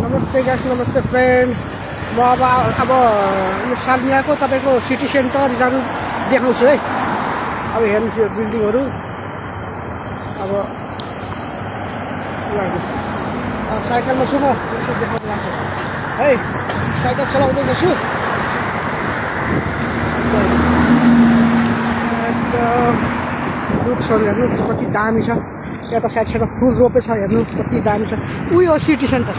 नमस्ते गाइस, नमस्ते फ्रेन्ड। म अब यो सालमियाको तपाईँको सिटी सेन्टर जानु देखाउँछु है। अब हेर्नुहोस् यो बिल्डिङहरू। अब साइकलमा छु म, यसो देखाउनु लाग्छ है। साइकल चलाउँदै छु। रुखहरू हेर्नु कति दामी छ। यता साइड साइडमा फुल रोपेछ, हेर्नु कति दामी छ। उयो सिटी सेन्टर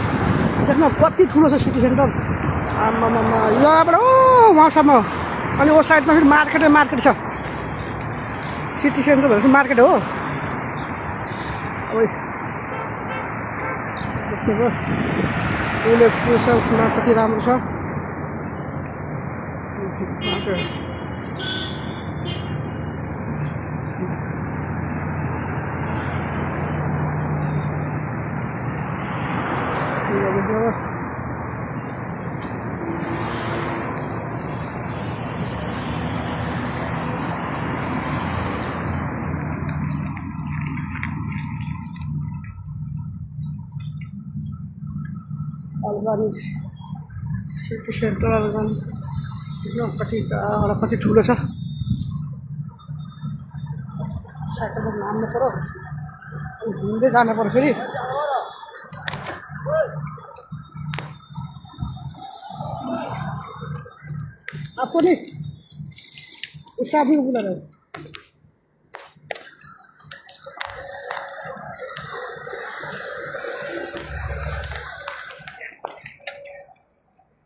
देख्नु कति ठुलो छ सिटी सेन्टर। आमामा यहाँबाट वहाँसम्म। अनि ओ साइडमा फेरि मार्केट छ। सिटी सेन्टर भनेको मार्केट हो। अब देख्नुभयो उसले फुलमा कति राम्रो छ। अलगढी सिटी सेन्टर अलगढी कति ठुलो छ। साइकलमा नाम्नु पऱ्यो, हिँड्दै जानु पऱ्यो। फेरि आपको नहीं उस आदमी को बुला रहे हो।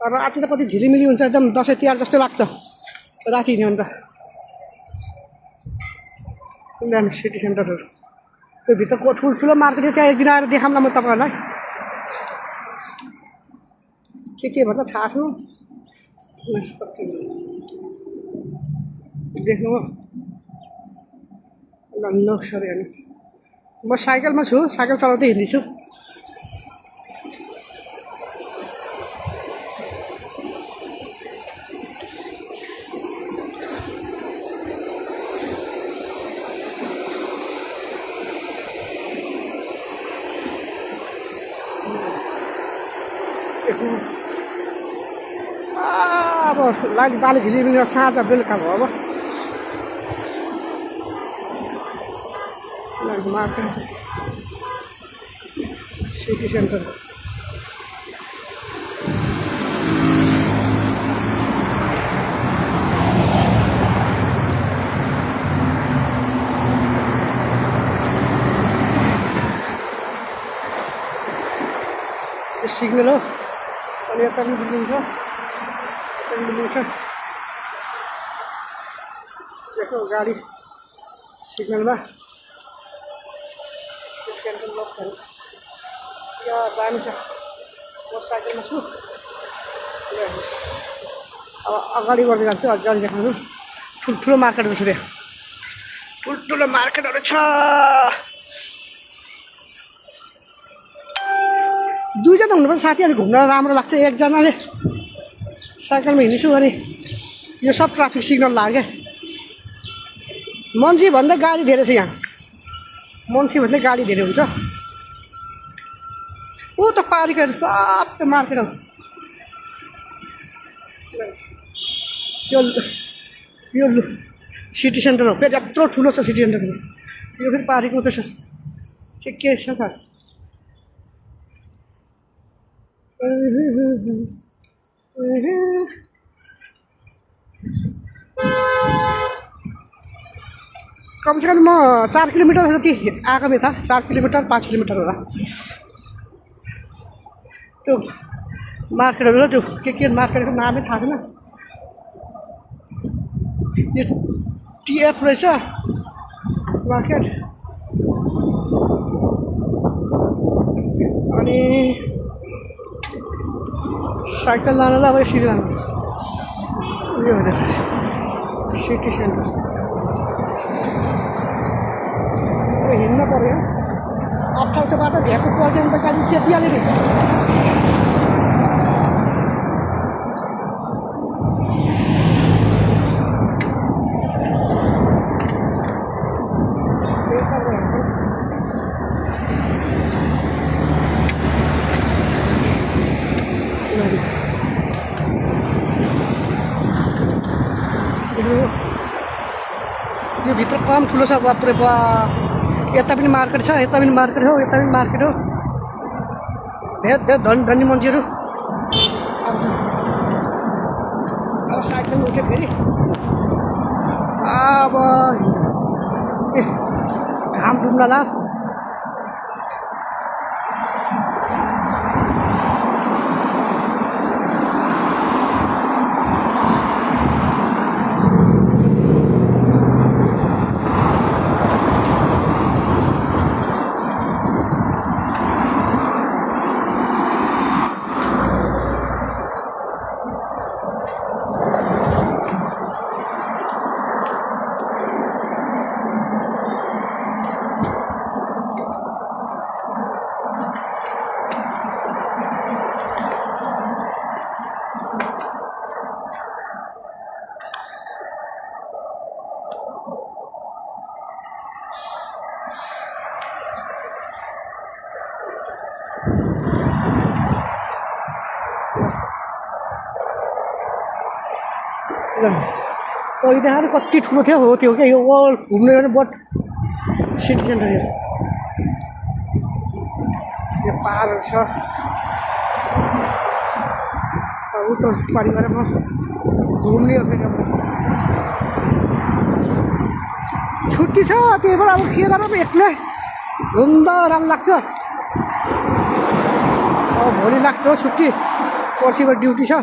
राति त कति झिलिमिली हुन्छ, एकदम दसैँ तिहार जस्तो लाग्छ राति हिँड्यो भने त। सिटी सेन्टरहरू त्यो भित्रको ठुल्ठुलो मार्केट त्यहाँ एक दिन आएर देखाउँला म तपाईँहरूलाई। के भन्छ थाहा छैन। देख्नु हो नक्सरी हेर्नु। म साइकलमा छु, साइकल चलाउँदै हिँड्दैछु। अब लाइट बाली झिलिमिली साँझ बेलुका भयो। अब मार्केट सिटी सेन्टर सिग्नल हो। अनि यता पनि बिल्डिङ छ, देखो गाडी सिग्नलमा सेन्ट्रल लकहरू यहाँ दामी छ। म साइकलमा छु। अब अगाडि बढ्दै जान्छु। अगाडि देखाउनु ठुल्ठुलो मार्केटहरू छ। त्यहाँ ठुल्ठुलो मार्केटहरू छ। दुईजना हुनुपर्छ साथीहरू, घुम्न राम्रो लाग्छ। एकजनाले साइकलमा हिँड्छु अनि यो सब ट्राफिक सिग्नल लाग्यो। मान्छे भन्दा गाडी धेरै छ यहाँ। मान्छे भन्दा गाडी धेरै हुन्छ। ऊ त पारीको सब मार्केट हो। यो सिटी सेन्टर हो। फेरि यत्रो ठुलो छ सिटी सेन्टर। यो फेरि पारीको त छ। के छ त कमसेकम म 4 किलोमिटर जति आएको में था। 4 किलोमिटर 5 किलोमिटर होला त्यो मार्केटहरू। त्यो के मार्केटको नामै थाहा छैन। यो टिएफ रहेछ मार्केट। अनि साइकल लानलाई अब यसरी लानु। उयो भनेर सिटी सेन्टर हिँड्न पऱ्यो। अप्ठाउ छ बाटो झ्याएको पर्दैन त गाडी चेतिहाल्यो नि। यो भित्र कम ठुलो छ बाप्रे बा यता पनि मार्केट छ यता पनि मार्केट हो यता पनि मार्केट हो धेरै धेरै धनी मान्छेहरू अब साइकल उठ्यो फेरि अब घाम डुब्न ला पहिले देखाएर कति ठुलो थियो हो त्यो क्या यो वर्ल्ड घुम्ने भने बट सिटी सेन्टर यो पाहाडहरू छ उता परिवार म घुम्ने हो फेरि छुट्टी छ त्यही भएर अब के गरौँ एक्लै घुम्दा राम्रो लाग्छ अब भोलि लाग्छ छुट्टी पर्सिबाट ड्युटी छ